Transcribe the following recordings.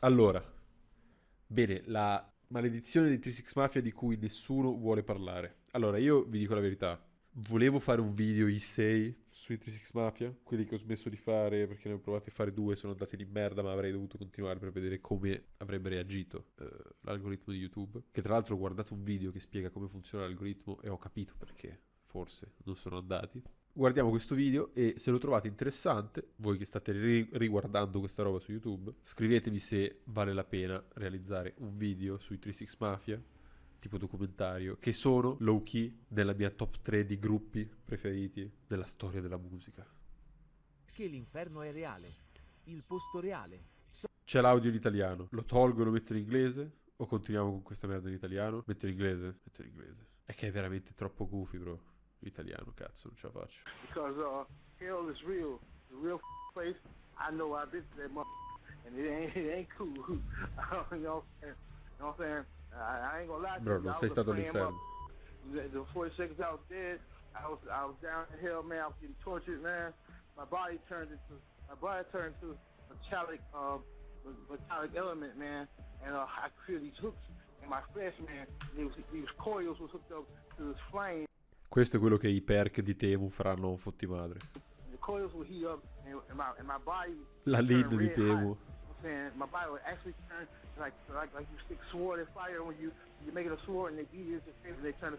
Allora, bene, la maledizione di 36 Mafia di cui nessuno vuole parlare. Allora, io vi dico la verità. Volevo fare un video I6 sui 36 Mafia, quelli che ho smesso di fare perché ne ho provati a fare due, sono andati di merda, ma avrei dovuto continuare per vedere come avrebbe reagito l'algoritmo di YouTube. Che tra l'altro ho guardato un video che spiega come funziona l'algoritmo e ho capito perché, forse, non sono andati. Guardiamo questo video e se lo trovate interessante, voi che state riguardando questa roba su YouTube, scrivetemi se vale la pena realizzare un video sui 36 Mafia, tipo documentario, che sono low key nella mia top 3 di gruppi preferiti della storia della musica. Che l'inferno è reale. Il posto reale. C'è l'audio in italiano, lo tolgo e lo metto in inglese? O continuiamo con questa merda in italiano? Metto in inglese? Metto in inglese. È che è veramente troppo goofy, bro. L'italiano, cazzo, non ce la faccio. Because hell is real. The real place. I know I've been to that and it ain't cool. You know what I'm saying? I ain't gonna lie to Bro, you. non sei stato all'inferno. The 40 seconds I was dead, I was down in hell, man. I was getting tortured, man. My body turned into metallic element, man. And I could feel these hooks in my flesh, man. These coils was hooked up to this flame. Questo è quello che i perk di Temu faranno a un fottimadre. The coils would heat up, and my body. La lead di Temu. My body would actually turn like you stick sword in fire when you're making a sword and they beat it and they turn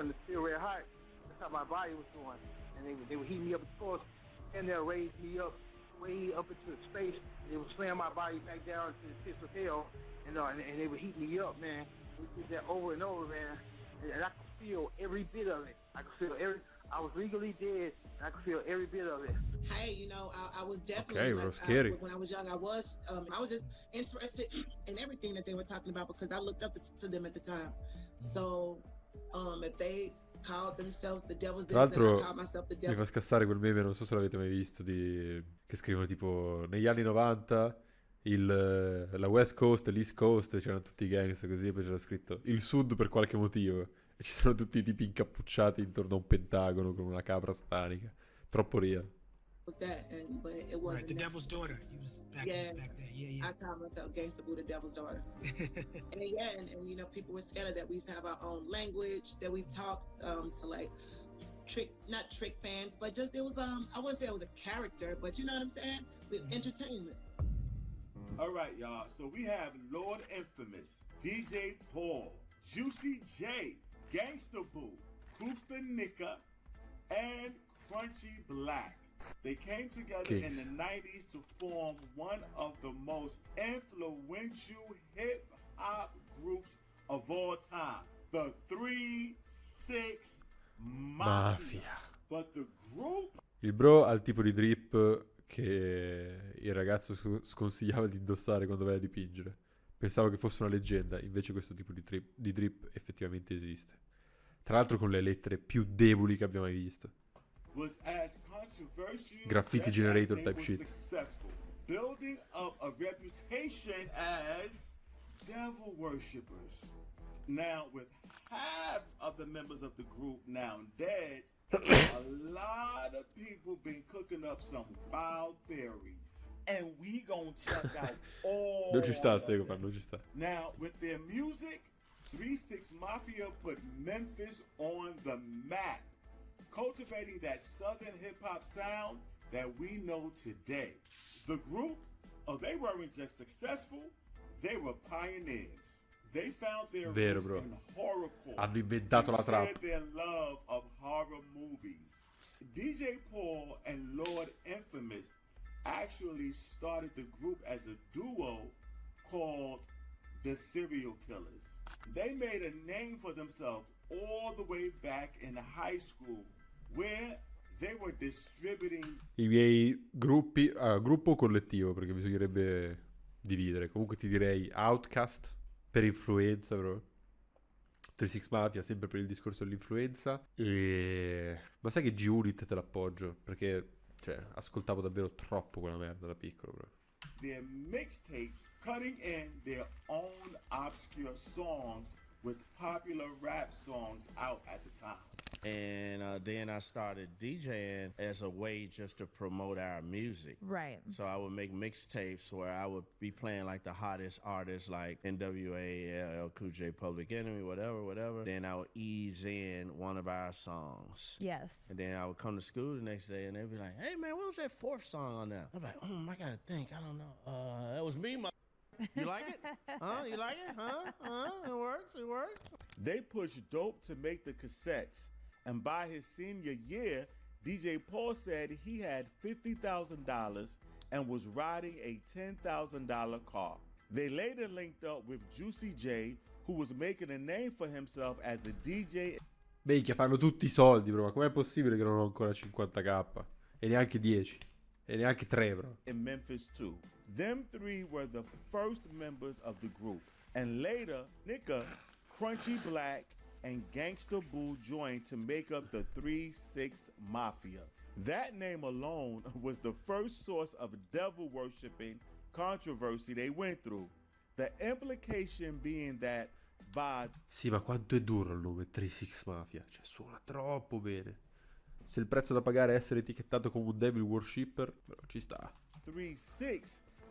the steel red hot. That's how my body was doing, and they would heat me up, of course, and they'll raise me up way up into space. And they would slam my body back down to the pits of hell, and they would heat me up, man. We did that over and over, man, and I could feel every bit of it. I was legally dead, and I could feel every bit of it. Hey, you know, I was definitely okay, like, scary. When I was young, I was just interested in everything that they were talking about because I looked up to them at the time. So, if they called themselves the devil's Tra l'altro I called myself the devil. mi fa scassare quel meme, non so se l'avete mai visto, che scrivono tipo negli anni 90 la West Coast e l'East Coast c'erano tutti i gangster così, e poi c'era scritto il Sud per qualche motivo e ci sono tutti i tipi incappucciati intorno a un pentagono con una capra stanica. Troppo real. Was that, but it wasn't. Right, the devil's daughter. He was back there. Yeah. I call myself Gangsta Boo, the devil's daughter. and you know, people were scared of that. We used to have our own language that we talked. So like, not trick fans, but just it was I wouldn't say it was a character, but you know what I'm saying? With entertainment. All right, y'all. So we have Lord Infamous, DJ Paul, Juicy J, Gangsta Boo, Booster Nika, and Crunchy Black. They came together in the 90s to form one of the most influential hip-hop groups of all time, the 36 Mafia. But the group... Il bro ha il tipo di drip che il ragazzo sconsigliava di indossare quando vai a dipingere. Pensavo che fosse una leggenda, invece questo tipo di drip effettivamente esiste. Tra l'altro con le lettere più deboli che abbiamo mai visto. Graffiti generator type shit. Building up a reputation as devil worshippers. Now, with half of the members of the group now dead, a lot of people been cooking up some wild theories. And we gonna check out all Non ci sta, Stefano, non ci sta. Now, with their music, 36 Mafia put Memphis on the map, cultivating that southern hip-hop sound that we know today. The group, they weren't just successful, they were pioneers. They found their roots in horrorcore. Hanno inventato la trap. Shared their love of horror movies. DJ Paul and Lord Infamous actually started the group as a duo called the Serial Killers. They made a name for themselves all the way back in high school, where they were distributing. I miei gruppi, gruppo collettivo, perché bisognerebbe dividere. Comunque ti direi Outcast per influenza, bro. 36 Mafia sempre per il discorso dell'influenza. Ma sai che G-Unit te l'appoggio, perché cioè ascoltavo davvero troppo quella merda da piccolo, bro. Their mixtapes, cutting in their own obscure songs with popular rap songs out at the time. And then I started DJing as a way just to promote our music. Right. So I would make mixtapes where I would be playing like the hottest artists like NWA, LL Cool J, Public Enemy, whatever. Then I would ease in one of our songs. Yes. And then I would come to school the next day and they'd be like, hey man, what was that fourth song on there? I'm like, I gotta think. I don't know. That was me, You like it? Huh? You like it? Huh? It works. They pushed dope to make the cassettes, and by his senior year, DJ Paul said he had $50,000 and was riding a $10,000 car. They later linked up with Juicy J, who was making a name for himself as a DJ. Minchia, fanno tutti i soldi, bro. Ma com'è possibile che non ho ancora 50k? E neanche 10. E neanche 3, bro. In Memphis too. Them three were the first members of the group, and later Nicka, Crunchy Black, and Gangsta Boo joined to make up the 3-6 Mafia. That name alone was the first source of devil worshipping controversy they went through. The implication being that by... Sì, ma quanto è duro il nome 3-6 Mafia? Cioè, suona troppo bene. Se il prezzo da pagare è essere etichettato come un devil worshipper, però ci sta. 3-6,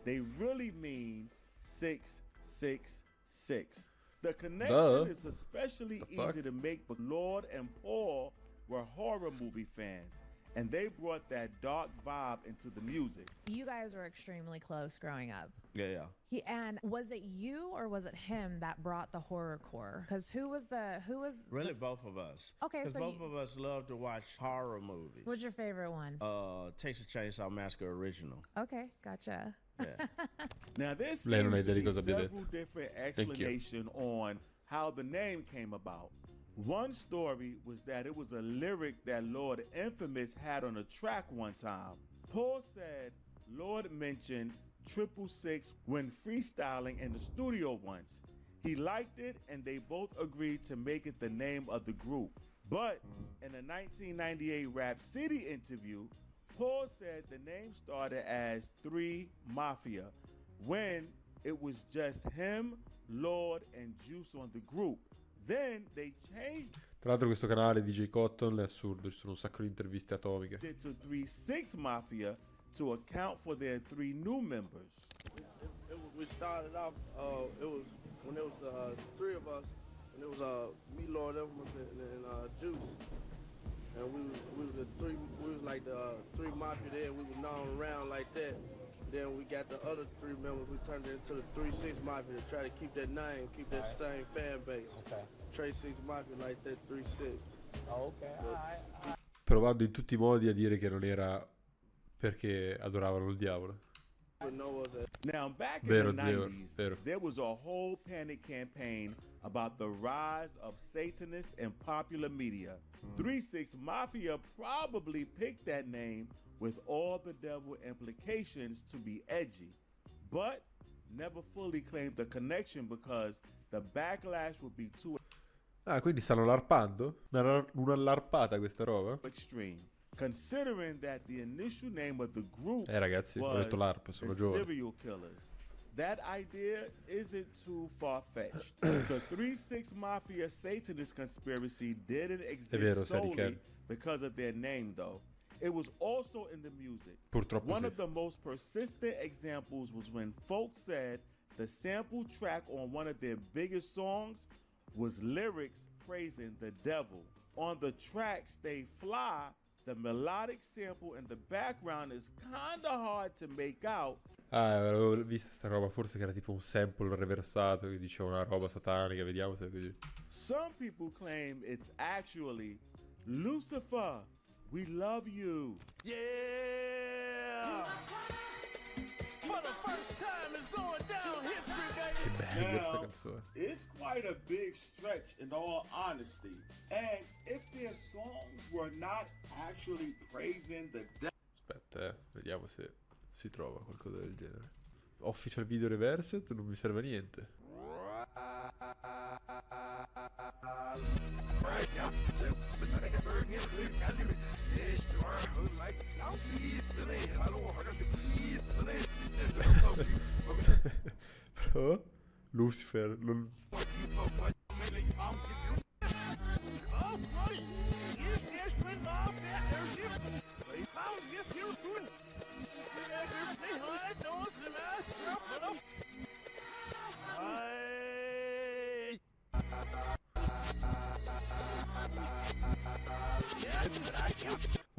they really mean 666. The connection is especially easy to make, but Lord and Paul were horror movie fans, and they brought that dark vibe into the music. You guys were extremely close growing up. Yeah. And was it you or was it him that brought the horrorcore? Because who was Really both of us. Okay, Because so both of us love to watch horror movies. What's your favorite one? Texas Chainsaw Massacre original. Okay, gotcha. Yeah. Now there Lei non ha seems to idea di be cosa abbia several detto. different explanations on how the name came about. One story was that it was a lyric that Lord Infamous had on a track one time. Paul said Lord mentioned 666 when freestyling in the studio once. He liked it and they both agreed to make it the name of the group. But in a 1998 Rap City interview, Paul said the name started as 3 Mafia when it was just him, Lord, and Juice on the group. Then they changed Tra l'altro questo canale DJ Cotton è assurdo, ci sono un sacco di interviste atomiche. it to 3-6 Mafia to account for their 3 new members. We started off, it was when there was 3 of us, and it was me, Lord Evans, and Juice. And we was the 3, we was like the 3 Mafia there, we were known around like that. Then we got the other 3 members, we turned it into the 3-6 Mafia to try to keep that name, keep that same fan base. Okay. Trey 6 Mafia like that 3-6. Oh, okay, alright. Provando in tutti i modi a dire che non era perché adoravano il diavolo. Now, back in Vero, the zio, 90s, vero. there was a whole panic campaign about the rise of Satanists in popular media. 3-6 Mafia probably picked that name with all the devil implications to be edgy, but never fully claimed the connection because the backlash would be too Ah, quindi stanno larpando? Una larpata questa roba? extreme. Considering that the initial name of the group Ragazzi, ho was detto larp, sono the giovane. serial killers. That idea isn't too far-fetched. The 3-6 Mafia Satanist conspiracy didn't exist vero, solely Sadiq. because of their name, though. It was also in the music. Purtroppo One sì. of the most persistent examples was when folks said the sample track on one of their biggest songs was lyrics praising the devil. On the track Stay Fly, the melodic sample in the background is kinda hard to make out. Ah, avevo visto sta roba, forse che era tipo un sample reversato che diceva una roba satanica, vediamo se è così. Some people claim it's actually Lucifer, we love you. Yeah! For the first time it's going down history, baby! Che bella questa Now, canzone. it's quite a big stretch in all honesty. And if their songs were not actually praising the devil, Aspetta, vediamo se si trova qualcosa del genere. Official video reversed, non mi serve a niente. Però Lucifer non...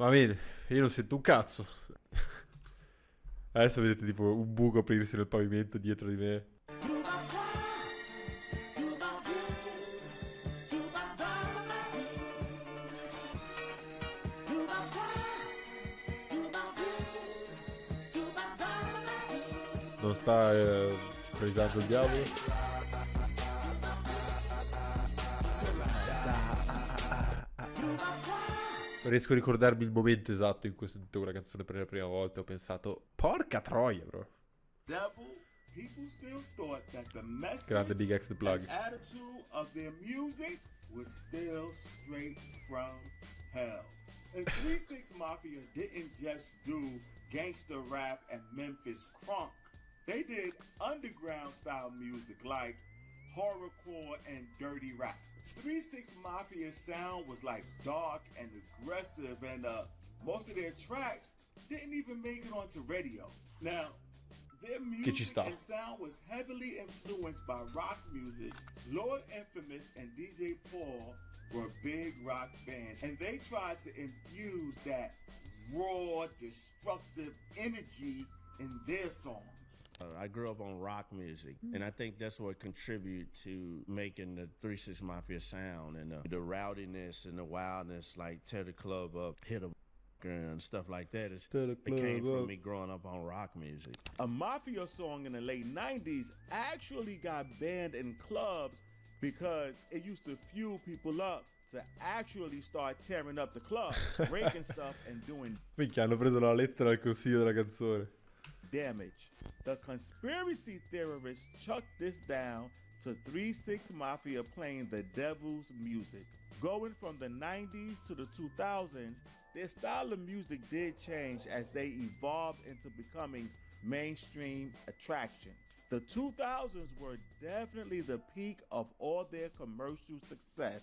Va bene, io non sento un cazzo. Adesso vedete tipo un buco aprirsi nel pavimento dietro di me. Non sta praisando il diavolo? Riesco a ricordarmi il momento esatto in cui ho sentito quella canzone per la prima volta e ho pensato, porca troia, bro. Devil, people still thought that the message Grande Big X the Plug. and attitude of their music was still straight from hell. And 3 6 Mafia didn't just do gangster rap and Memphis crunk. They did underground style music like horrorcore and dirty rap. 3 6 Mafia sound was like dark and aggressive, and most of their tracks didn't even make it onto radio. Now, their music and sound was heavily influenced by rock music. Lord Infamous and DJ Paul were big rock fans, and they tried to infuse that raw, destructive energy in their songs. I grew up on rock music, and I think that's what contributed to making the 3 6 Mafia sound and the rowdiness and the wildness, like tear the club up, hit a and stuff like that. It came from me growing up on rock music. A Mafia song in the late 90s actually got banned in clubs because it used to fuel people up to actually start tearing up the club, breaking stuff and doing Minchia, hanno preso la lettera al consiglio della canzone. damage. The conspiracy theorists chucked this down to 3 6 Mafia playing the devil's music. Going from the 90s to the 2000s, their style of music did change as they evolved into becoming mainstream attractions. The 2000s were definitely the peak of all their commercial success.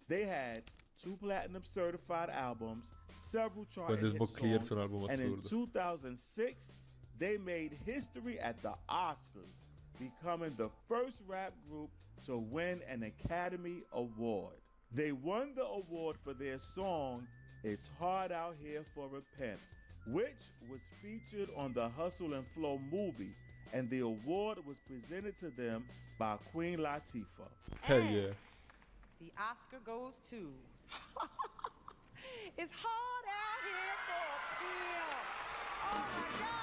They had 2 platinum certified albums, several chart hit songs, and in 2006, they made history at the Oscars, becoming the first rap group to win an Academy Award. They won the award for their song, It's Hard Out Here for a Pimp, which was featured on the Hustle and Flow movie, and the award was presented to them by Queen Latifah. Hell yeah. The Oscar goes to It's Hard Out Here for a Pimp. Oh my God.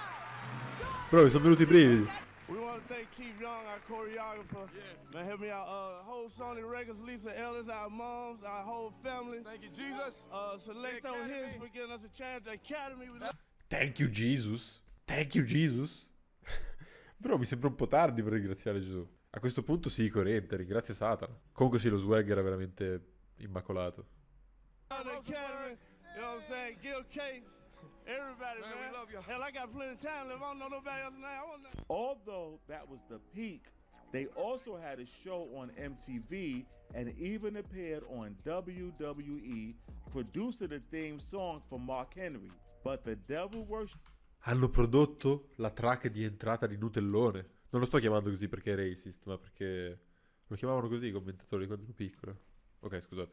Bro, mi sono venuti i brividi. We want to thank Keith Young, our choreographer. Yes. Man, help me out. Whole Sony Records, Lisa Ellis, our moms, our whole family. Thank you, Jesus. Selecto Hits for giving us a chance. The Academy. Thank you, Jesus. Thank you, Jesus. Però mi sembra un po' tardi per ringraziare Gesù. A questo punto sì, coerente, ringrazia Satana. Comunque sì, lo swag era veramente immacolato. The Academy, you know what I'm saying? Gil Case. Everybody, man, we love you. Hell, I got plenty of time. If I don't know nobody else now, Although that was the peak, they also had a show on MTV and even appeared on WWE, producing the theme song for Mark Henry. But the Devil Worship... Hanno prodotto la track di entrata di Nutellone. Non lo sto chiamando così perché è racist, ma perché lo chiamavano così i commentatori quando ero piccolo. Ok, scusate.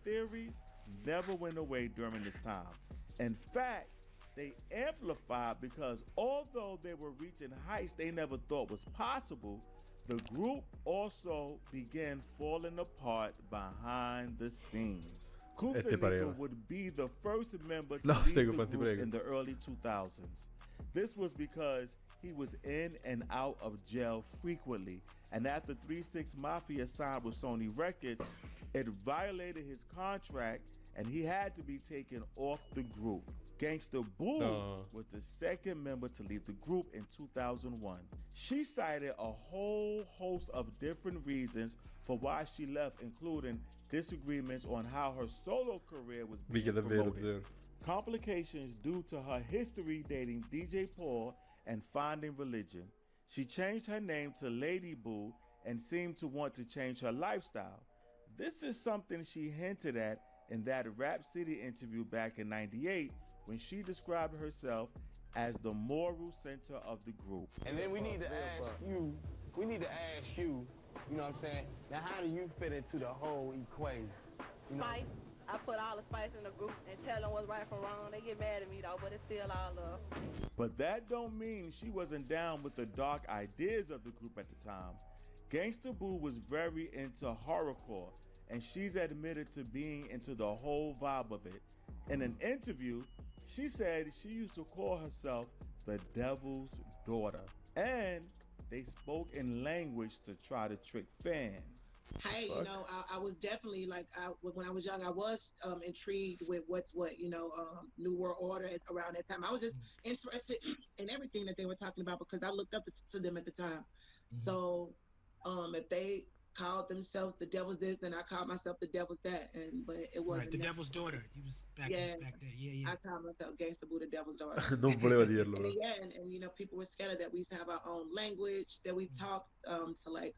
Theories never went away during this time. In fact, they amplified because although they were reaching heights they never thought was possible, the group also began falling apart behind the scenes. Kufta would be the first member to leave the group in the early 2000s. This was because he was in and out of jail frequently, and after 3 6 Mafia signed with Sony Records, it violated his contract and he had to be taken off the group. Gangsta Boo was the second member to leave the group in 2001. She cited a whole host of different reasons for why she left, including disagreements on how her solo career was being promoted, complications due to her history dating DJ Paul, and finding religion. She changed her name to Lady Boo and seemed to want to change her lifestyle. This is something she hinted at in that Rap City interview back in '98 when she described herself as the moral center of the group. And then we need to ask you, you know what I'm saying? Now, how do you fit into the whole equation? You know? Spice. I put all the spice in the group and tell them what's right from wrong. They get mad at me though, but it's still all love. But that don't mean she wasn't down with the dark ideas of the group at the time. Gangsta Boo was very into horrorcore, and she's admitted to being into the whole vibe of it. In an interview, she said she used to call herself the devil's daughter, and they spoke in language to try to trick fans. Hey, you know, I was definitely like, when I was young, I was intrigued with what's what, you know, New World Order around that time. I was just interested in everything that they were talking about because I looked up to them at the time. So if they called themselves the devil's this, then I called myself the devil's that, but it wasn't right, the devil's daughter. He was back there. Yeah. I called myself Gangsta Boo, the devil's daughter. Non voleva dirlo. And you know, people were scared that we used to have our own language that we talked to like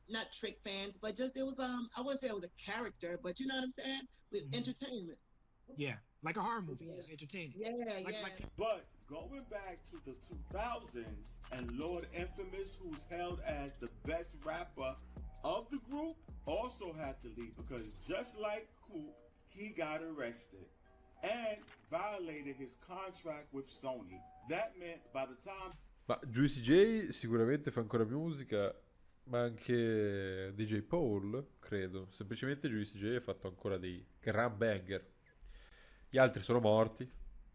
not trick fans, but just it was I wouldn't say it was a character, but you know what I'm saying? With entertainment. Yeah, like a horror movie. It's entertaining. But going back to the 2000s, and Lord Infamous, who's held as the best rapper of the group, also had to leave because just like Coop, he got arrested and violated his contract with Sony. That meant by the time... Ma Juicy J sicuramente fa ancora musica, ma anche DJ Paul, credo. Semplicemente Juicy J ha fatto ancora dei gran banger. Gli altri sono morti,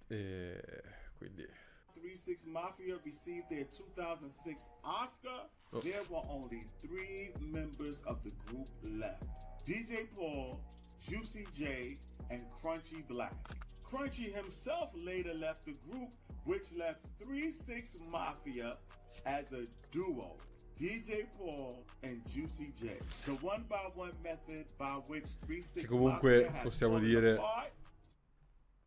e quindi... 3-6 Mafia received their 2006 Oscar. There were only 3 members of the group left: DJ Paul, Juicy J, and Crunchy Black. Crunchy himself later left the group, which left 3-6 Mafia as a duo: DJ Paul and Juicy J. The one-by-one method by which 3-6 che comunque Mafia possiamo dire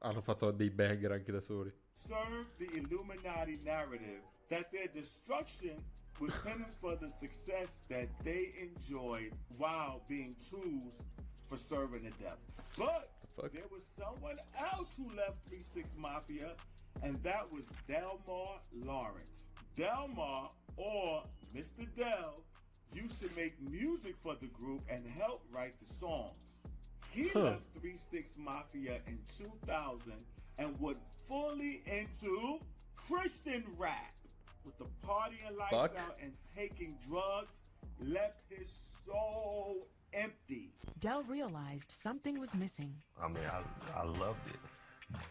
hanno fatto dei banger anche da soli. Served the Illuminati narrative that their destruction was penance for the success that they enjoyed while being tools for serving the devil. But there was someone else who left 3-6 Mafia, and that was Delmar Lawrence. Delmar, or Mr. Del, used to make music for the group and help write the songs. He left 3-6 Mafia in 2000 and was fully into Christian rap. With the partying lifestyle and taking drugs, left his soul empty. Del realized something was missing. I mean, I loved it.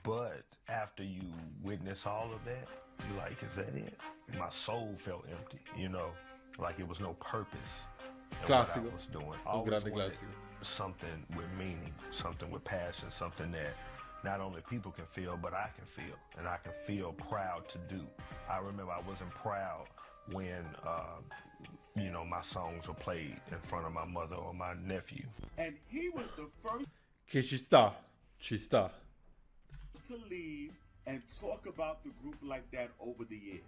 But after you witness all of that, you're like, is that it? My soul felt empty, you know, like it was no purpose in what I was doing. I always wanted something with meaning, something with passion, something that not only people can feel, but I can feel, and I can feel proud to do. I remember I wasn't proud when, you know, my songs were played in front of my mother or my nephew. And he was the first Che ci sta. to leave and talk about the group like that over the years.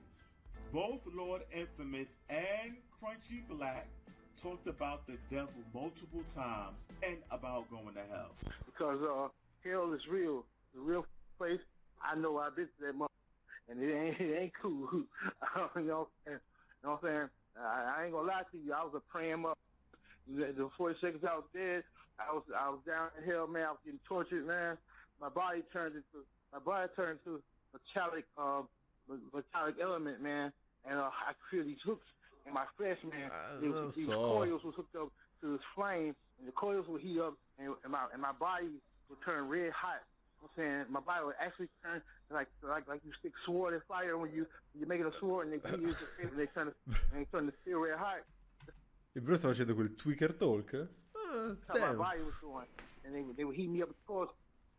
Both Lord Infamous and Crunchy Black talked about the devil multiple times and about going to hell. Because hell is real. The real place. I know I've been to that mother, and it ain't cool. You know what I'm saying? I ain't gonna lie to you. I was a praying mother. The 40 seconds I was dead, I was down in hell, man. I was getting tortured, man. My body turned into metallic element, man. And I could feel these hooks in my flesh, man. These coils was hooked up to this flame, and the coils would heat up, and my body would turn red hot. I'm saying my body would actually turn like you stick sword in fire when you're making a sword, and they use the and they turn the steel red hot. E Bruno sta facendo quel tweaker talk. That's how my body was doing, and they would heat me up, of course,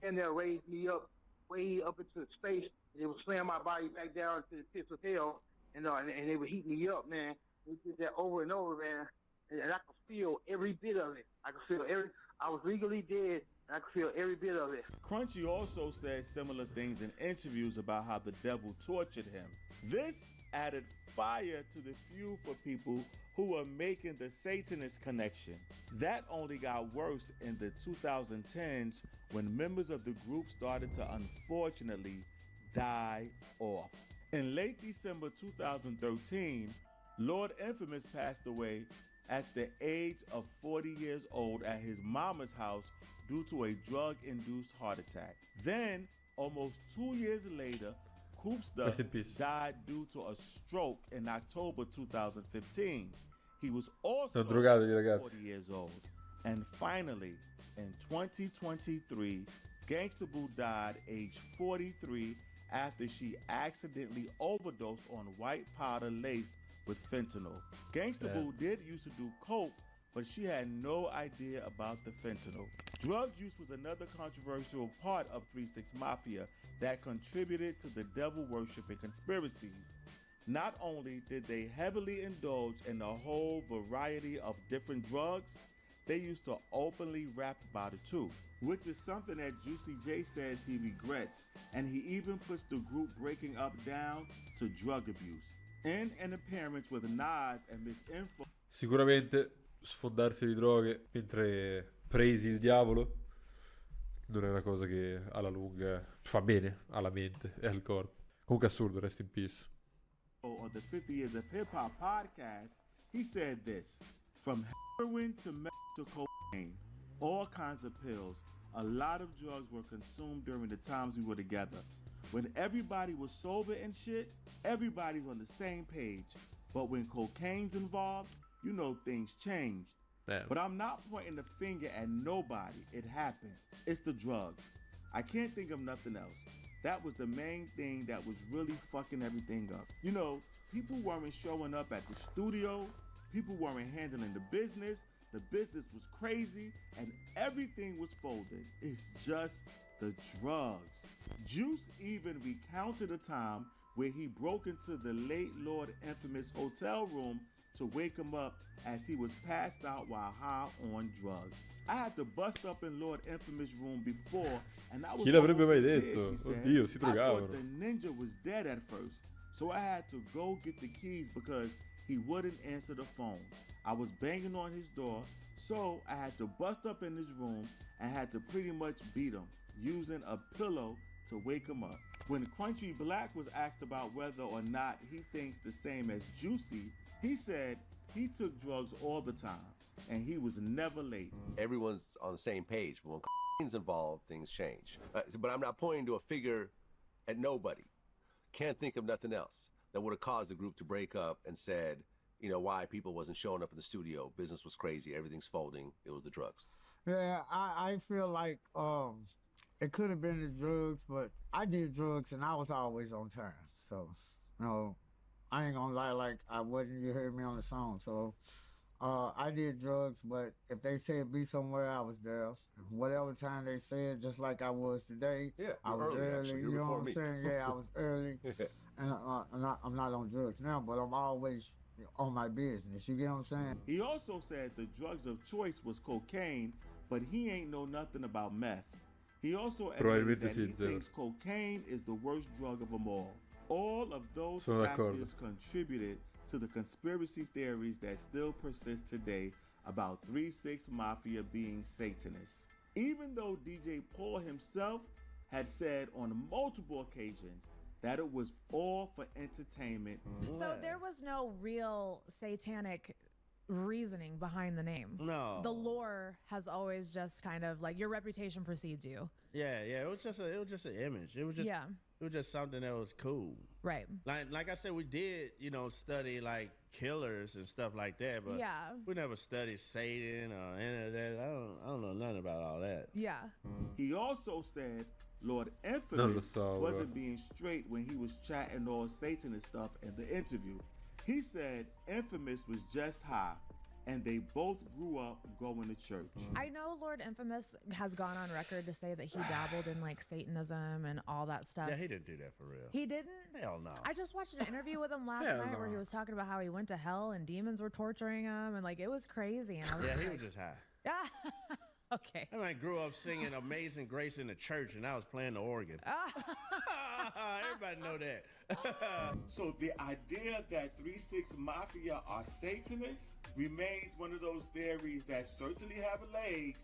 and they'll raise me up way up into space, and they would slam my body back down to the pits of hell, and they would heat me up, man. They did that over and over, man, and I could feel every bit of it. I was legally dead, and I could feel every bit of it. Crunchy also said similar things in interviews about how the devil tortured him. This added fire to the fuel for people who were making the Satanist connection. That only got worse in the 2010s when members of the group started to unfortunately die off. In late December 2013, Lord Infamous passed away at the age of 40 years old at his mama's house due to a drug-induced heart attack. Then, almost 2 years later, Rest in Koopsta peace. died due to a stroke in October 2015. He was also Sono drogatevi, ragazzi. 40 years old. And finally, in 2023, Gangsta Boo died age 43 after she accidentally overdosed on white powder laced with fentanyl. Gangsta Boo did used to do coke, but she had no idea about the fentanyl. Drug use was another controversial part of 3 6 Mafia that contributed to the devil worship and conspiracies. Not only did they heavily indulge in a whole variety of different drugs, they used to openly rap about it too, which is something that Juicy J says he regrets, and he even puts the group breaking up down to drug abuse. In an appearance with Nas and Miss Info. Sicuramente sfondarsi di droghe mentre presi il diavolo non è una cosa che alla lunga fa bene alla mente e al corpo. Comunque assurdo, rest in peace. Of the 50 Years of Hip Hop podcast, he said this: from heroin to meth to cocaine, all kinds of pills, a lot of drugs were consumed during the times we were together. When everybody was sober and shit, everybody's on the same page. But when cocaine's involved, you know things changed. Damn. But I'm not pointing the finger at nobody. It happened. It's the drugs. I can't think of nothing else. That was the main thing that was really fucking everything up. You know, people weren't showing up at the studio. People weren't handling the business. The business was crazy and everything was folded. It's just the drugs. Juice even recounted a time where he broke into the late Lord Infamous hotel room to wake him up as he was passed out while high on drugs. I had to bust up in Lord Infamous room before, and I was Chi l'avrebbe mai almost in tears, detto? she said. Oddio, si I thought drogavano. the ninja was dead at first, so I had to go get the keys because he wouldn't answer the phone. I was banging on his door, so I had to bust up in his room and had to pretty much beat him, using a pillow to wake him up. When Crunchy Black was asked about whether or not he thinks the same as Juicy, he said he took drugs all the time and he was never late. Everyone's on the same page, but when cocaine's involved, things change. But I'm not pointing to a figure at nobody. Can't think of nothing else that would have caused the group to break up and said, you know, why people wasn't showing up in the studio. Business was crazy. Everything's folding. It was the drugs. Yeah, I feel like it could have been the drugs, but I did drugs and I was always on time. So, you know, I ain't gonna lie, like I wasn't, you heard me on the song. So I did drugs, but if they said be somewhere, I was there. Whatever time they said, just like I was today, Yeah, I was early. actually. You You're know what before I'm me. saying? Yeah, I was early. And I'm not on drugs now, but I'm always on my business. You get what I'm saying? He also said the drugs of choice was cocaine, but he ain't know nothing about meth. He also admitted Probabilmente that sì, he zero. thinks cocaine is the worst drug of them all. All of those Sono d'accordo. factors contributed to the conspiracy theories that still persist today about 3 6 Mafia being Satanists. Even though DJ Paul himself had said on multiple occasions that it was all for entertainment. So there was no real satanic reasoning behind the name. No. The lore has always just kind of like your reputation precedes you. Yeah, it was just an image. It was just it was just something that was cool. Right. Like I said, we did, you know, study like killers and stuff like that, but Yeah. we never studied Satan or any of that. I don't know nothing about all that. Yeah. He also said Lord Non lo Infamous so, wasn't being straight when he was chatting all Satanist stuff in the interview. He said Infamous was just high, and they both grew up going to church. I know Lord Infamous has gone on record to say that he dabbled in like Satanism and all that stuff. Yeah, he didn't do that for real. He didn't? Hell no. I just watched an interview with him last Hell night where no. he was talking about how he went to hell and demons were torturing him and like it was crazy. And I was Yeah, just he like, was just high. Okay. I grew up singing Amazing Grace in the church, and I was playing the organ. Everybody know that. So the idea that 3-6 Mafia are Satanists remains one of those theories that certainly have legs,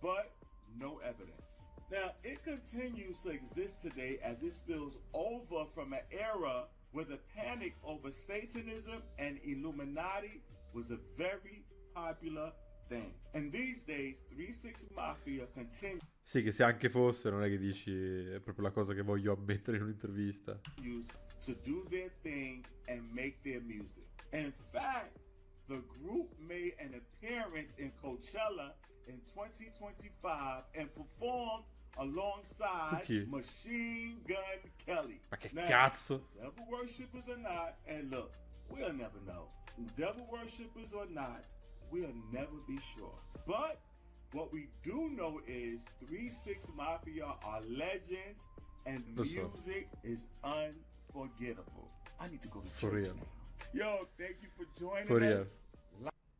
but no evidence. Now, it continues to exist today as it spills over from an era where the panic over Satanism and Illuminati was a very popular thing. And these days, 3-6 Mafia continues Sì, che se anche fosse, non è che dici è proprio la cosa che voglio ammettere in un'intervista. to do their thing and make their music. In fact, the group made an appearance in Coachella in 2025 and performed alongside Chi? Machine Gun Kelly. Ma che Now, cazzo? devil worshippers or not, and look, we'll never know. Devil worshippers or not, we'll never be sure. But what we do know is 3-6 Mafia are legends and Lo so. music is unforgettable. I need to go to For church real. now. Yo, thank you for joining For real. us.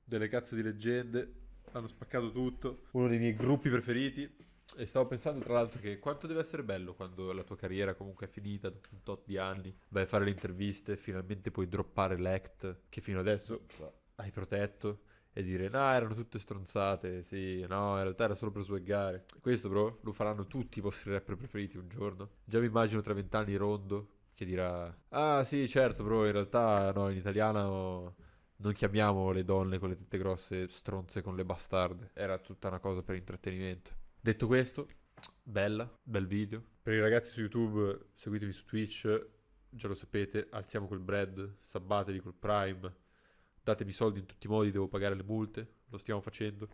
Delle cazzo di leggende, hanno spaccato tutto. Uno dei miei gruppi preferiti. E stavo pensando tra l'altro che quanto deve essere bello quando la tua carriera comunque è finita dopo un tot di anni, vai a fare le interviste e finalmente puoi droppare l'act che fino adesso hai protetto e dire no, erano tutte stronzate, sì, no, in realtà era solo per swaggare. Questo bro lo faranno tutti i vostri rapper preferiti un giorno. Già mi immagino tra 20 anni Rondo che dirà ah sì certo bro, in realtà no, in italiano non chiamiamo le donne con le tette grosse stronze con le bastarde, era tutta una cosa per intrattenimento. Detto questo, bel video. Per i ragazzi su YouTube, seguitemi su Twitch, già lo sapete, alziamo quel bread, sabbatevi col Prime, datemi soldi in tutti i modi, devo pagare le multe, lo stiamo facendo.